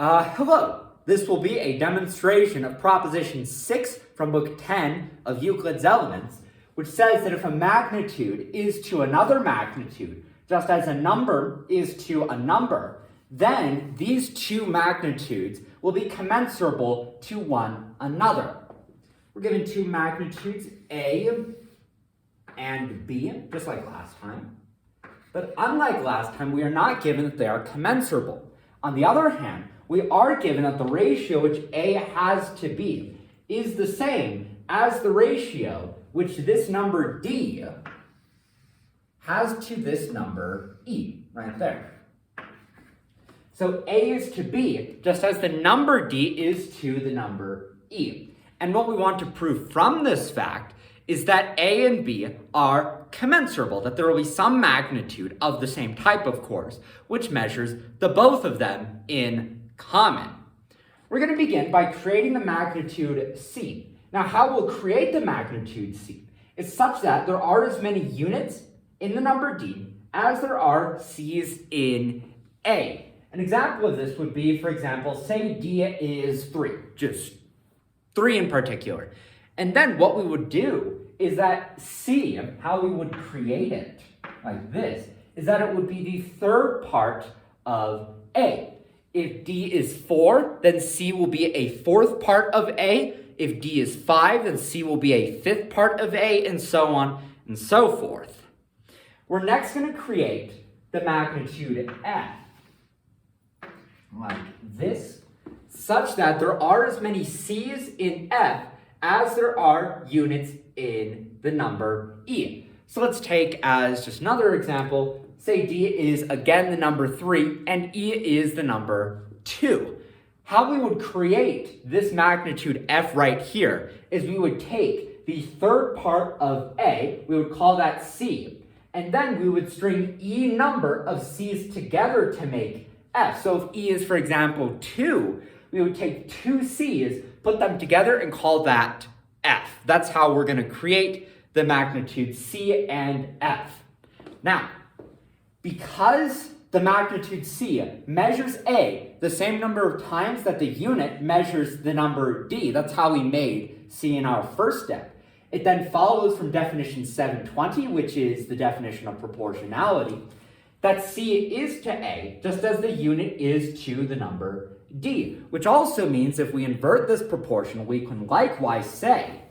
Hello, this will be a demonstration of proposition 6 from book 10 of Euclid's Elements, which says that if a magnitude is to another magnitude, just as a number is to a number, then these two magnitudes will be commensurable to one another. We're given two magnitudes, A and B, just like last time. But unlike last time, we are not given that they are commensurable. On the other hand, we are given that the ratio which A has to B is the same as the ratio which this number D has to this number E, right there. So A is to B, just as the number D is to the number E. And what we want to prove from this fact is that A and B are commensurable, that there will be some magnitude of the same type, of course, which measures the both of them in common. We're going to begin by creating the magnitude C. Now, how we'll create the magnitude C is such that there are as many units in the number D as there are C's in A. An example of this would be, for example, say D is 3, just 3 in particular. And then what we would do is that C, how we would create it like this, is that it would be the third part of A. If D is 4, then C will be a fourth part of A. If D is 5, then C will be a fifth part of A, and so on and so forth. We're next going to create the magnitude F, like this, such that there are as many C's in F as there are units in the number E. So let's take as just another example, say D is again the number 3 and E is the number 2. How we would create this magnitude F right here is we would take the third part of A, we would call that C, and then we would string E number of C's together to make F. So if E is, for example, 2, we would take 2 C's, put them together, and call that F. That's how we're going to create the magnitude C and F. Now, because the magnitude C measures A the same number of times that the unit measures the number D, that's how we made C in our first step. It then follows from definition 720, which is the definition of proportionality, that C is to A just as the unit is to the number D, which also means if we invert this proportion, we can likewise say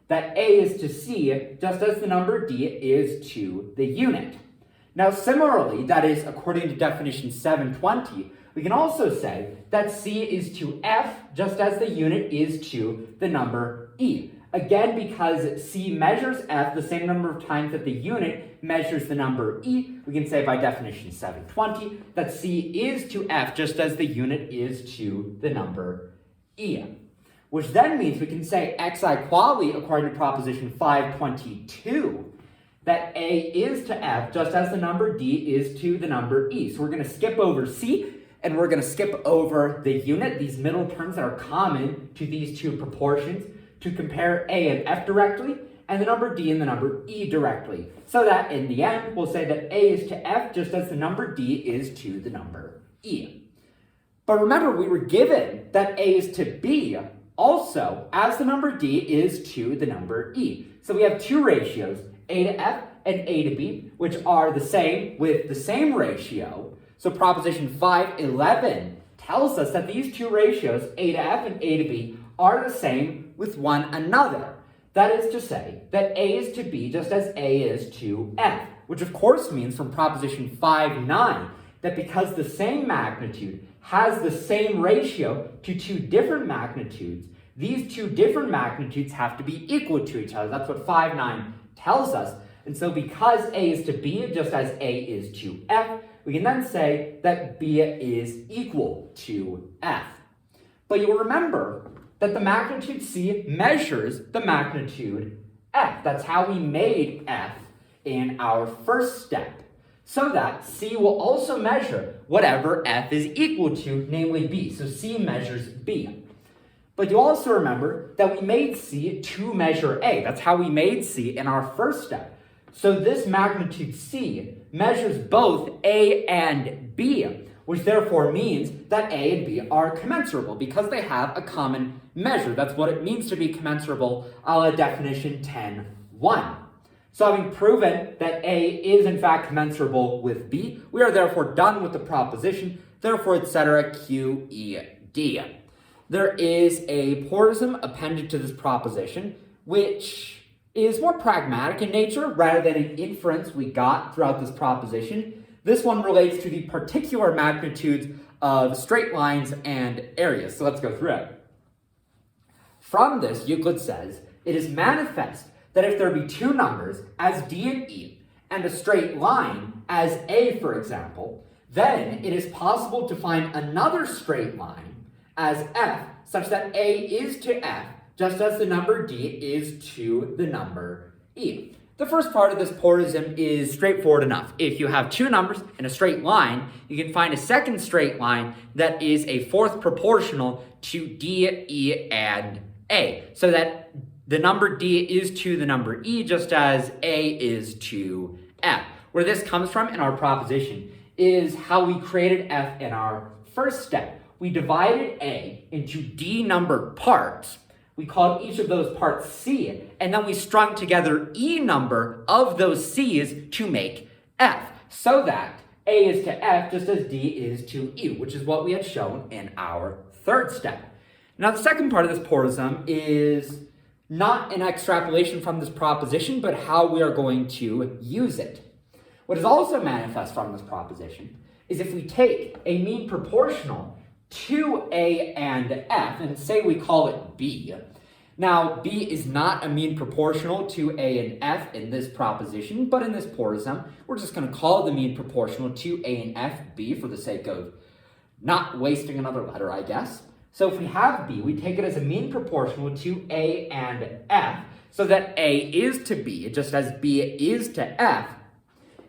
that A is to C just as the number D is to the unit. Now, similarly, that is according to definition 720, we can also say that C is to F just as the unit is to the number E. Again, because C measures F the same number of times that the unit measures the number E, we can say by definition 720 that C is to F just as the unit is to the number E. Which then means we can say X-equality, according to proposition 522, that A is to F just as the number D is to the number E. So we're going to skip over C, and we're going to skip over the unit, these middle terms that are common to these two proportions, to compare A and F directly, and the number D and the number E directly. So that in the end, we'll say that A is to F just as the number D is to the number E. But remember, we were given that A is to B also as the number D is to the number E. So we have two ratios, A to F and A to B, which are the same with the same ratio. So proposition 511 tells us that these two ratios, A to F and A to B, are the same with one another. That is to say that A is to B just as A is to F, which of course means from proposition 5.9 that because the same magnitude has the same ratio to two different magnitudes, these two different magnitudes have to be equal to each other. That's what 5.9 tells us. And so because A is to B just as A is to F, we can then say that B is equal to F. But you'll remember that the magnitude C measures the magnitude F. That's how we made F in our first step. So that C will also measure whatever F is equal to, namely B. So C measures B. But you also remember that we made C to measure A. That's how we made C in our first step. So this magnitude C measures both A and B, which therefore means that A and B are commensurable because they have a common measure. That's what it means to be commensurable, a la definition 10.1. So having proven that A is in fact commensurable with B, we are therefore done with the proposition, therefore, etc., Q, E, D. There is a porism appended to this proposition, which is more pragmatic in nature rather than an inference we got throughout this proposition. This one relates to the particular magnitudes of straight lines and areas. So let's go through it. From this, Euclid says, it is manifest that if there be two numbers as D and E, and a straight line as A, for example, then it is possible to find another straight line as F, such that A is to F, just as the number D is to the number E. The first part of this porism is straightforward enough. If you have two numbers in a straight line, you can find a second straight line that is a fourth proportional to D, E, and A, so that the number D is to the number E, just as A is to F. Where this comes from in our proposition is how we created F in our first step. We divided A into D numbered parts. We called each of those parts C, and then we strung together E number of those C's to make F, so that A is to F just as D is to E, which is what we had shown in our third step. Now, the second part of this porism is not an extrapolation from this proposition, but how we are going to use it. What is also manifest from this proposition is if we take a mean proportional to A and F, and say we call it B. Now, B is not a mean proportional to A and F in this proposition, but in this porism, we're just going to call the mean proportional to A and F B for the sake of not wasting another letter, I guess. So if we have B, we take it as a mean proportional to A and F, so that A is to B, just as B is to F.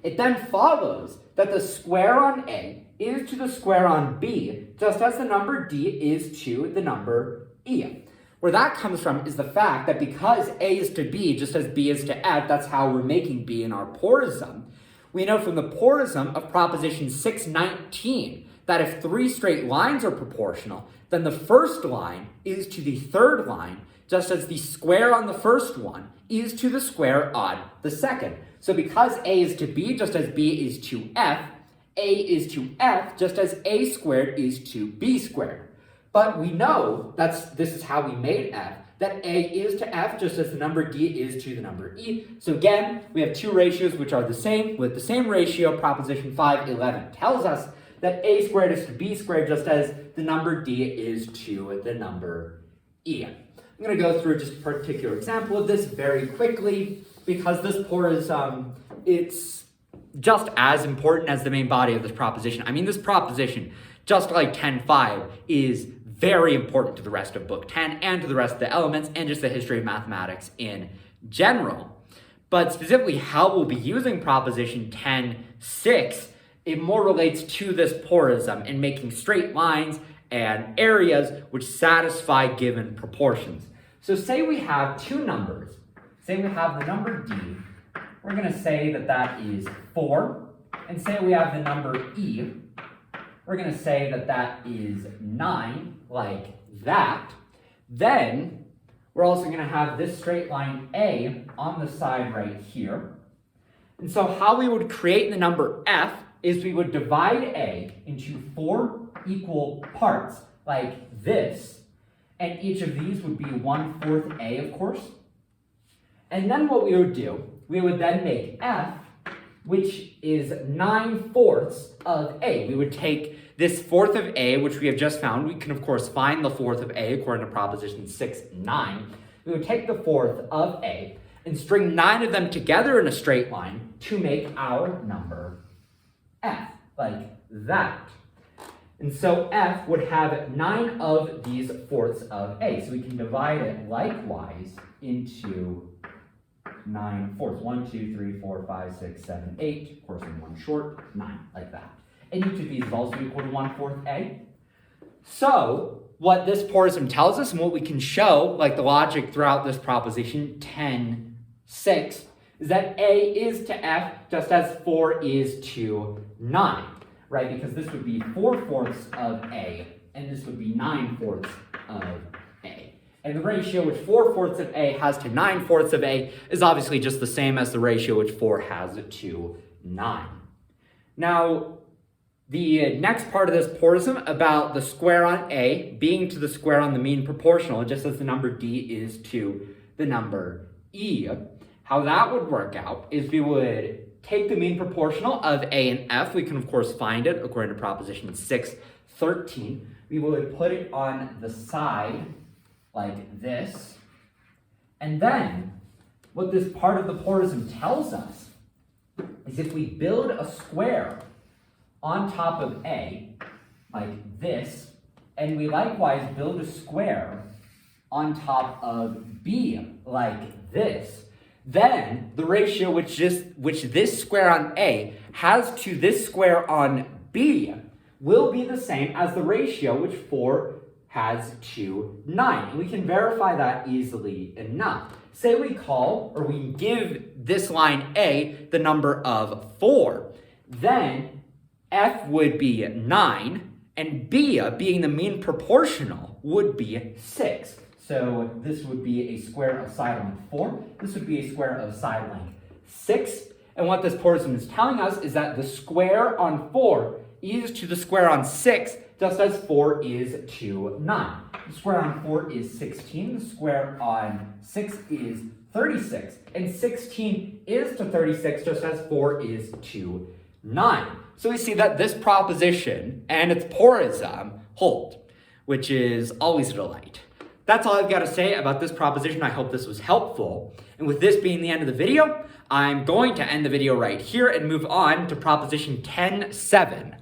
It then follows that the square on A is to the square on B, just as the number D is to the number E. Where that comes from is the fact that because A is to B, just as B is to F, that's how we're making B in our porism. We know from the porism of proposition 619 that if three straight lines are proportional, then the first line is to the third line, just as the square on the first one is to the square on the second. So because A is to B, just as B is to F, A is to F, just as A squared is to B squared. But we know this is how we made F, that A is to F, just as the number D is to the number E. So again, we have two ratios which are the same. With the same ratio, proposition 511 tells us that A squared is to B squared, just as the number D is to the number E. I'm going to go through just a particular example of this very quickly, because this porism, it's just as important as the main body of this proposition. I mean, this proposition, just like 10.5, is very important to the rest of Book 10 and to the rest of the elements and just the history of mathematics in general. But specifically how we'll be using proposition 10.6, it more relates to this porism and making straight lines and areas which satisfy given proportions. So say we have two numbers. Say we have the number D. We're going to say that that is 4. And say we have the number E. We're going to say that that is 9, like that. Then we're also going to have this straight line A on the side right here. And so how we would create the number F is we would divide A into 4 equal parts, like this. And each of these would be 1/4 A, of course. And then what we would do, we would then make F, which is 9/4 of A. We would take this fourth of A, which we have just found. We can, of course, find the fourth of A according to proposition 6.9. We would take the fourth of A and string 9 of them together in a straight line to make our number F, like that. And so F would have 9 of these fourths of A. So we can divide it likewise into 9 fourths. 1, 2, 3, 4, 5, 6, 7, 8. Of course, in one short, 9, like that. And each of these is also equal to 1/4 A. So what this porism tells us and what we can show, like the logic throughout this proposition 10.6, is that A is to F just as 4 is to 9. right? Because this would be 4/4 of A, and this would be 9/4 of A. And the ratio which 4/4 of A has to 9/4 of A is obviously just the same as the ratio which 4 has to 9. Now, the next part of this porism about the square on A being to the square on the mean proportional, just as the number D is to the number E. How that would work out is we would take the mean proportional of A and F. We can, of course, find it according to proposition 6(13). We would put it on the side like this. And then what this part of the porism tells us is if we build a square on top of A, like this, and we likewise build a square on top of B, like this, then the ratio which this square on A has to this square on B will be the same as the ratio which 4 has to 9. And we can verify that easily enough. Say we call, or we give this line A the number of 4, then F would be 9, and B, being the mean proportional, would be 6. So this would be a square of side length 4. This would be a square of side length 6. And what this porism is telling us is that the square on 4 is to the square on 6, just as 4 is to 9. The square on 4 is 16. The square on 6 is 36. And 16 is to 36, just as 4 is to 9. So we see that this proposition and its porism hold, which is always a delight. That's all I've got to say about this proposition. I hope this was helpful. And with this being the end of the video, I'm going to end the video right here and move on to proposition 10(7).